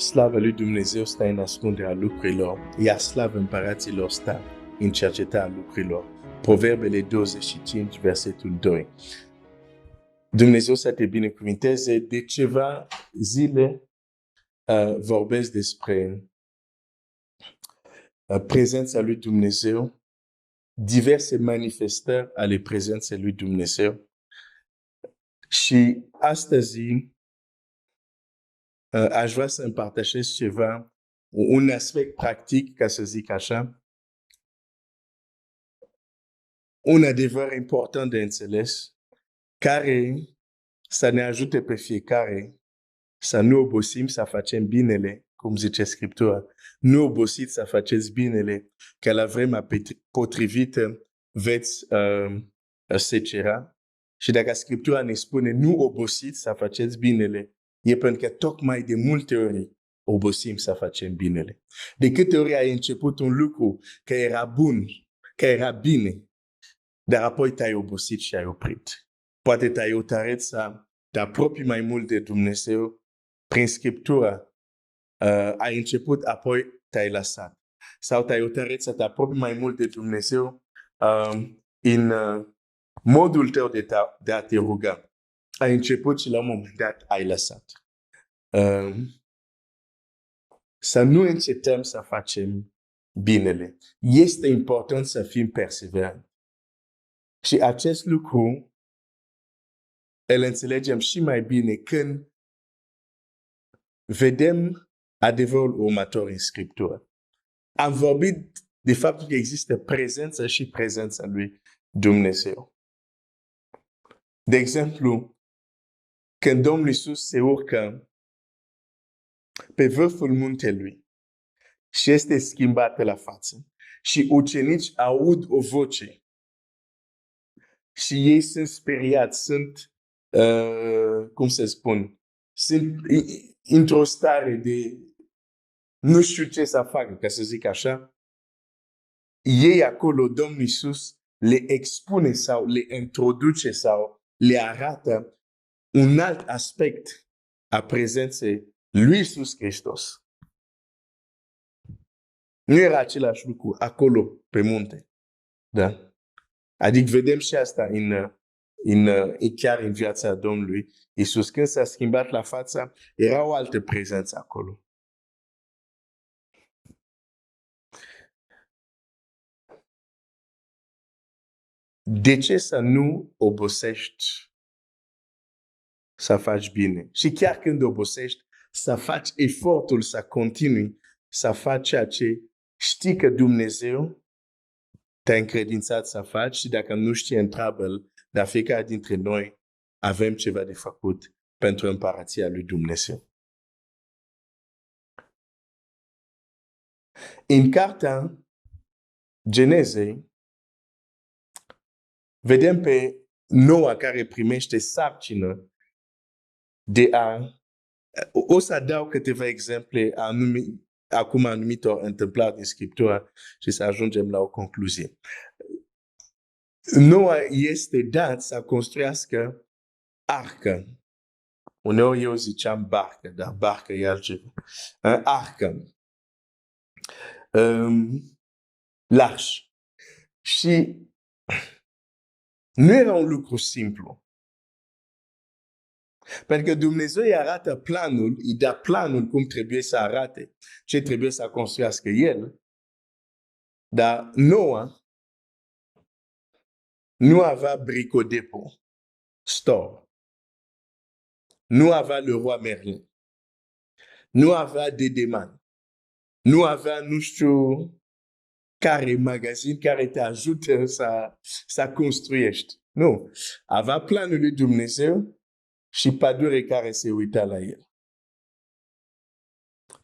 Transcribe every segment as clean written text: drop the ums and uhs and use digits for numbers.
Slavă lui Dumnezeu stă în ascunderea lucrurilor, iar slavă împăraților stă în cercetarea lucrurilor. Proverbele 25, versetul 2. Dumnezeu să te binecuvinteze. De ceva zile vorbesc despre prezența lui Dumnezeu, diverse manifestări ale prezenței lui Dumnezeu. Și astăzi aș vrea să împărtășesc ceva, un aspect practic, ca să zic așa, un adevăr important de înțeles, care să ne ajute pe fiecare să nu obosim să facem binele, cum zice Scriptura. Nu obosiți să faceți binele, că la vremea potrivită veți secera. Și dacă Scriptura ne spune nu obosiți să faceți binele, e pentru că tocmai de multe ori obosim să facem binele. De câte ori ai început un lucru că era bun, că era bine, dar apoi te-ai obosit și ai oprit. Poate te-ai hotărât să te apropii mai mult de Dumnezeu prin Scriptura. Ai început, apoi te-ai lăsat. Sau te-ai hotărât să te apropii mai mult de Dumnezeu în modul tău de a te ruga. Ai început și la un moment dat ai lăsat. Să nu încetăm să facem binele. Este important să fim perseveranți. Și acest lucru îl înțelegem și mai bine când vedem adevărul următor în Scriptură. Am vorbit de faptul că există prezența și prezența lui Dumnezeu. De exemplu, când Domnul Iisus se urcă pe vârful muntelui și este schimbat pe la față și ucenici aud o voce și ei sunt speriați, sunt, cum să spun, sunt într-o stare de nu știu ce să facă, ca să zic așa. Ei acolo, Domnul Iisus le expune sau le introduce sau le arată un alt aspect a prezenței lui Iisus Hristos. Nu era același lucru acolo pe munte. Da? Adică vedem și asta chiar în viața Domnului Iisus. Când s-a schimbat la fața, era o altă prezență acolo. De ce să nu obosești să faci bine? Și chiar când obosești, să faci efortul să continui să faci ceea ce știi că Dumnezeu te-a încredințat să faci și dacă nu știi, întreabă-L, dar fiecare dintre noi avem ceva de făcut pentru împărăția lui Dumnezeu. În cartea Genezei, vedem pe Noa care primește sarcină de a... O să dau câteva exemple acum anumitor întâmplări din Scriptură și să ajungem la o concluzie. Noa este dat să construiască arcă. Uneori eu ziceam barcă, dar barcă e altceva. Arcă. L'arche. Și nu era un lucru simplu. Pentru că Dumnezeu îi arată planul, îi dă planul cum trebuie să arate, ce trebuie să construiască El. Dar Noa nu avea bricodepo, store. Nu avea le roi Merlin. Nu avea Dedeman. Nu avea nu știu care magazin care te ajută să construiești. Nu. Avea planul lui Dumnezeu și pădure care se uita la el.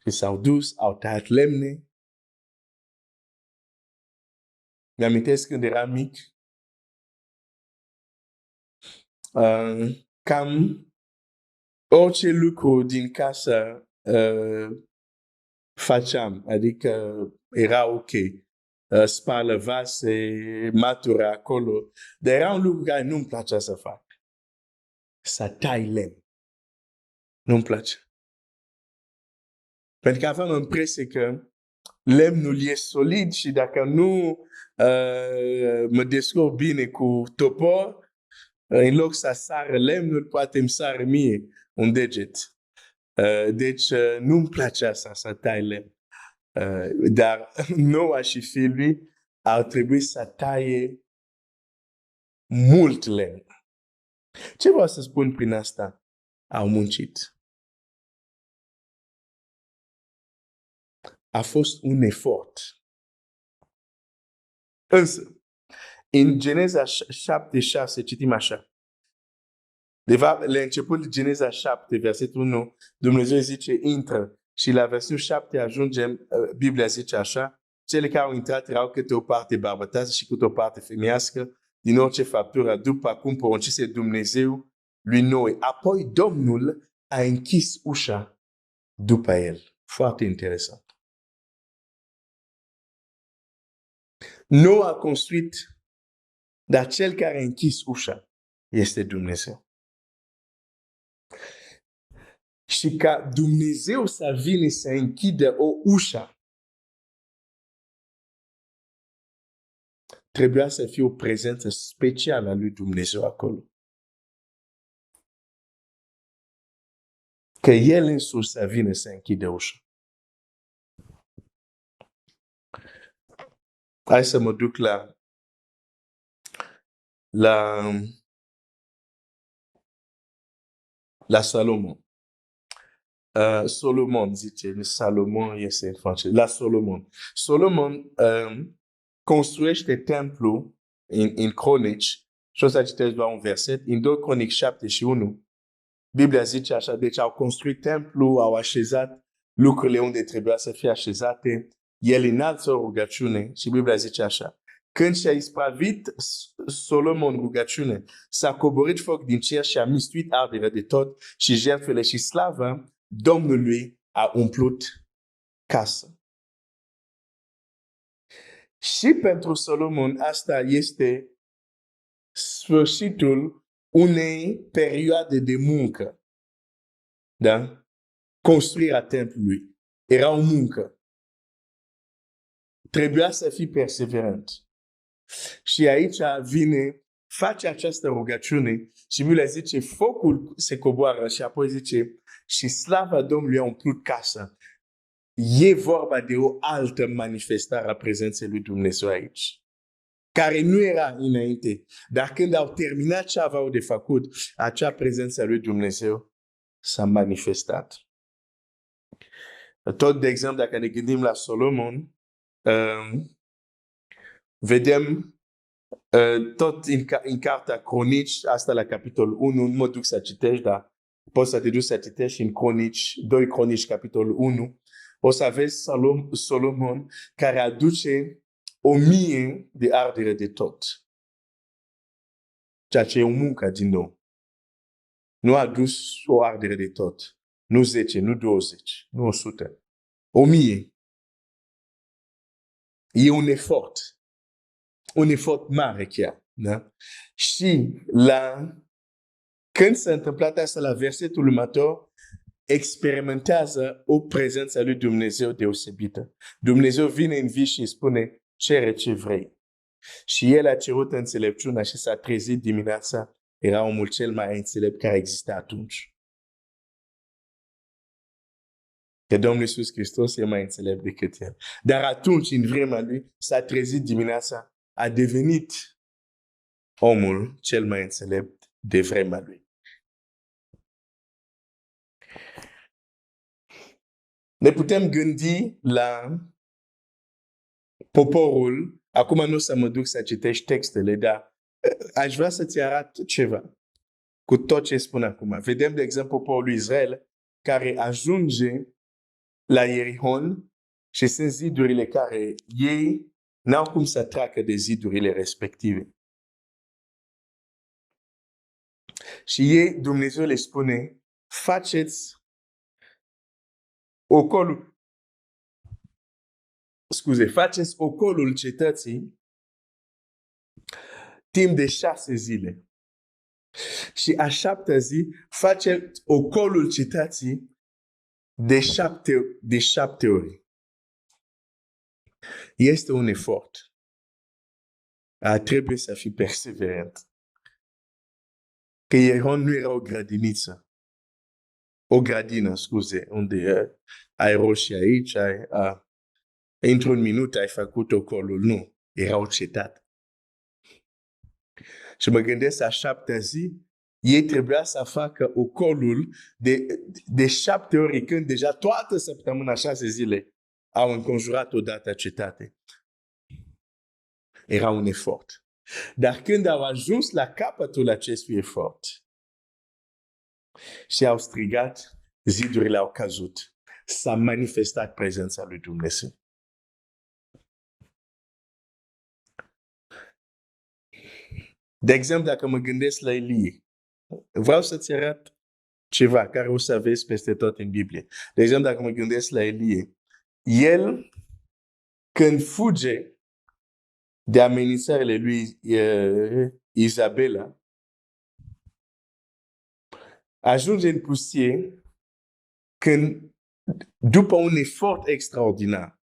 Și s-au dus, au tăiat lemne. Mi-amintesc când eram mic, cam orice lucru din casă făceam, adică era ok. Spală vase, matura acolo, dar era un lucru care nu-mi plăcea să fac. Să tai lemn. Nu-mi place. Pentru că avem impresia că lemnul e solid și dacă nu mă descurc bine cu topor, în loc să sară lemnul, poate îmi sară mie un deget. Deci nu-mi place asta, să tai lemn. Dar Noa și fiul lui ar trebui să taie mult lemn. Ce vreau să spun prin asta? Au muncit. A fost un efort. Însă, în Geneza 7:6 citim așa. De fapt, la început Geneza 7, versetul 1, Dumnezeu zice, intră. Și la versetul 7 ajungem, Biblia zice așa, cele care au intrat erau câte o parte bărbăteasă și câte o parte femeiască, din orice faptură, după cum poruncise Dumnezeu lui Noe. Apoi Domnul a închis ușa după el. Foarte interesant. Noe a construit, dar cel care a închis ușa este Dumnezeu. Și ca Dumnezeu să vină să închidă o ușă, trebuia să fie o prezență specială a lui Dumnezeu acolo. Că El însuși să vină să închidă ușa. Hai să mă duc la Salomon. Solomon zice, Salomon este în franceză, la Solomon. Solomon construiește templu în Cronici, și o să citesc doar un verset, în 2 Cronici 7 și 1, Biblia zice așa, deci au construit templu, au așezat lucrurile unde trebuia să fie așezate, el înalță o rugăciune și Biblia zice așa, când și-a ispravit Solomon rugăciune, s-a coborât foc din cer și a mistuit arderea de tot și jertfele și slava Domnului a umplut casa. Și pentru Solomon asta este sfârșitul unei perioade de muncă. Da? Construirea templului. Era o muncă. Trebuia să fii perseverent. Și aici vine, face această rugăciune și Biblia zice, focul se coboară și apoi zice, și slava Domnului a umplut casa. E vorba de o altă manifestare a prezenței lui Dumnezeu aici, care nu era înainte. Dar când au terminat ce aveau de făcut, acea prezență a lui Dumnezeu s-a manifestat. Tot, de exemplu, dacă ne gândim la Solomon, vedem tot în cartea Cronici, asta la capitolul 1, nu mă duc să citești, dar poți să te duci să citești în Cronici, 2 Cronici, capitolul 1, o să vezi Solomon care aduce 1000 de ardere de tot. Ceea ce e o muncă din nou. Nu a adus o ardere de tot. Nu 10, nu 20, nu 100. 1000. E un efort. Un efort mare chiar. Da? Și când s-a întâmplat asta la versetul următor, experimentează o prezență a lui Dumnezeu deosebită. Dumnezeu vine în vis și spune, cere ce vrei. Și el a cerut înțelepciunea și s-a trezit dimineața. Era omul cel mai înțelept care exista atunci. Că Domnul Iisus Hristos e mai înțelept decât el. Dar atunci, în vremea lui, s-a trezit dimineața, a devenit omul cel mai înțelept de vremea lui. Ne putem gândi la poporul, acum nu o să mă duc să citești textele, dar aș vrea să-ți arăt ceva cu tot ce spun acum. Vedem, de exemplu, poporul lui Israel care ajunge la Ierihon și sunt zidurile care ei n-au cum să treacă de zidurile respective. Și ei, Dumnezeu le spune, faceți ocolul cetății timp de 6 zile. Și a 7-a zi, faceți ocolul cetății deșapte ori. Este un efort. Trebuie să fii perseverent. Că Ieron nu era o grădiniță. O grădină, scuze, unde ai roșii aici, într-un minut ai făcut ocolul. Nu, era o cetate. Și mă gândesc a 7-a zi, ei trebuia să facă ocolul de 7 ori, când deja toată săptămâna, 6 zile, au înconjurat odată cetate. Era un efort. Dar când au ajuns la capătul acestui efort și au strigat, zidurile au căzut. S-a manifestat prezența lui Dumnezeu. De exemplu, dacă mă gândesc la Elie, vreau să-ți arăt ceva care o să vezi peste tot în Biblie. De exemplu, dacă mă gândesc la Elie, el, când fuge de amenințările lui Izabela, ajunge în pustie când, după un efort extraordinar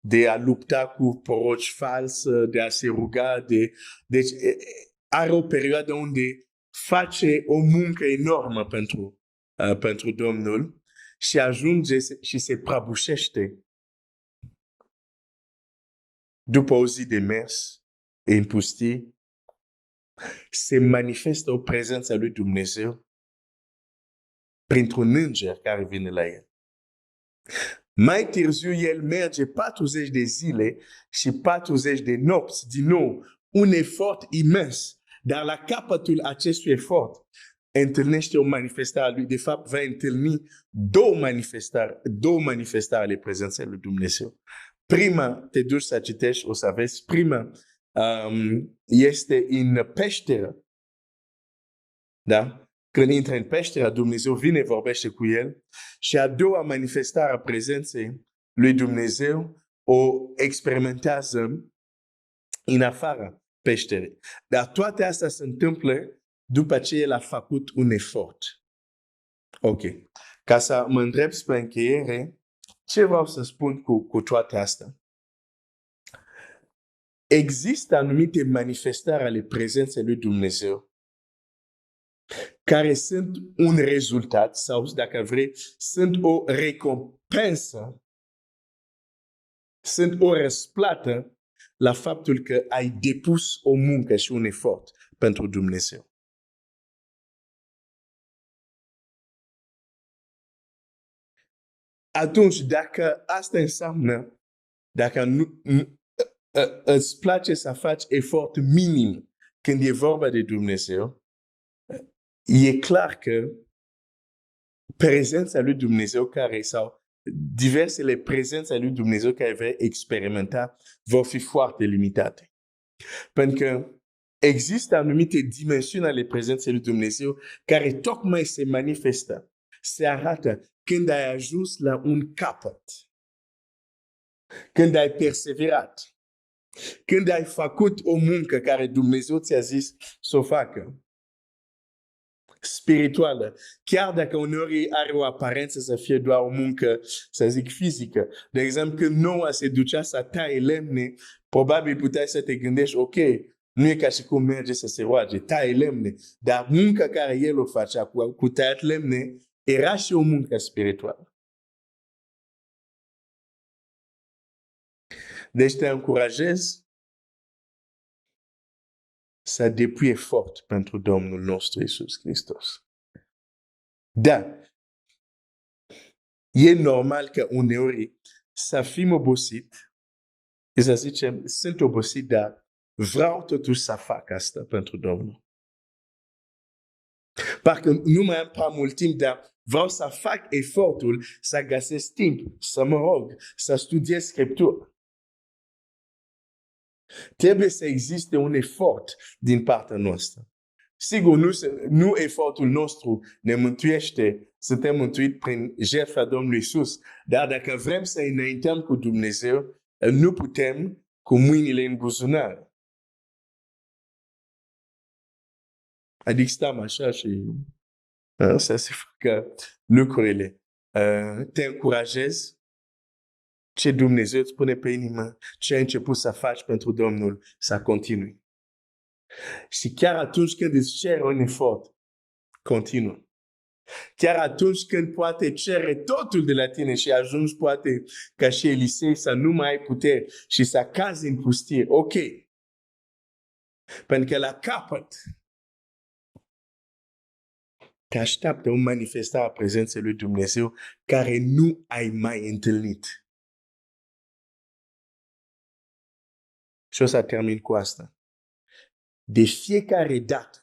de a lupta cu proroci false, de a se ruga, deci are o perioadă unde face o muncă enormă pentru Domnul și ajunge și se prăbușește după o zi de mers în pustie, se manifestă o prezență a lui Dumnezeu printr-un înger care vine la el. Mai târziu, el merge 40 de zile și 40 de nopți, din nou, un efort imens. Dar la capătul acestui efort, întâlnește o manifestare a lui. De fapt, va întâlni două manifestări ale prezenței lui Dumnezeu. Prima, te duci să citești, o să vezi, prima este în peșteră. Da? Când intră în peșteră, Dumnezeu vine, vorbește cu el. Și a doua manifestare a prezenței lui Dumnezeu o experimentează în afara peșterii. Dar toate astea se întâmplă după ce el a făcut un efort. Ok. Ca să mă întreb spre încheiere, ce vreau să spun cu toate astea? Există anumite manifestări ale prezenței lui Dumnezeu care sunt un rezultat sau, dacă vrei, sunt o recompensă, sunt o răsplată la faptul că ai depus o muncă și un efort pentru Dumnezeu. Atunci, dacă asta înseamnă, dacă îți place să faci efort minim când e vorba de Dumnezeu, e clar că prezența lui Dumnezeu sau diversele prezențe ale lui Dumnezeu care vei experimenta vor fi foarte limitate. Pentru că există anumite dimensiuni ale prezenței lui Dumnezeu care tocmai se manifestă, se arată când ai ajuns la un capăt, când ai perseverat, când ai făcut o muncă care Dumnezeu ți-a zis să o facă, spirituală, chiar dacă uneori are o aparență să fie doar o muncă, să zic, fizică. De exemplu, când Noa se ducea să taie lemne, probabil puteai să te gândești, ok, nu e ca și cum merge să se roage, taie lemne, dar munca care el o facea cu tăiat lemne era și o muncă spirituală. Deci te încurajez să depui efort pentru Domnul nostru Iisus Hristos. Da, e normal că uneori să fim obosit, să zicem, sunt obosit, dar vreau totuși să fac asta pentru Domnul. Parcă nu mai am prea mult timp, dar vreau să fac efortul să găsesc timp, să mă rog, să studiez Scriptura. Trebuie să existe un efort din partea noastră. Sigur, nu efortul nostru ne mântuiește, suntem mântuiți prin jertfa Domnului Iisus, dar dacă vrem să înaintăm cu Dumnezeu, nu putem cu mâinile în buzunar. Adică stăm așa și să se facă lucrurile. te încurajez, ce Dumnezeu îți pune pe inimă, ce ai început să faci pentru Domnul, să continui. Și chiar atunci când îți cere un efort, continuă. Chiar atunci când poate cere totul de la tine și ajungi poate ca și Elisei să nu mai ai putere și să cazi în pustie, ok. Pentru că la capăt te așteaptă o manifestare a prezenței lui Dumnezeu care nu ai mai întâlnit. Și o să termin cu asta. De fiecare dată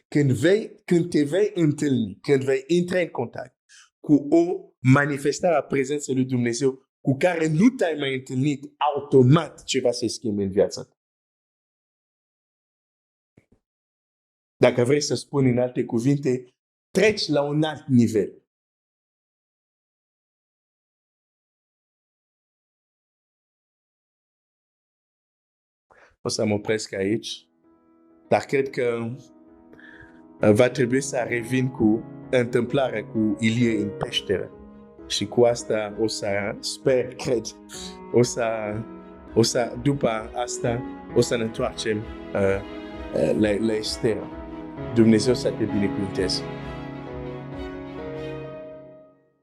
când te vei întâlni, când vei intra în contact cu o manifestare a prezenței lui Dumnezeu cu care nu te-ai mai întâlnit, automat ceva se schimbe în viața ta. Dacă vrei să spun în alte cuvinte, treci la un alt nivel. O să mă opresc aici, dar cred că va trebui să revin cu întâmplarea cu Ilie în peșteră. Și cu asta o să sper, cred, după asta o să ne întoarcem la Ester. Dumnezeu să te binecuvânteze.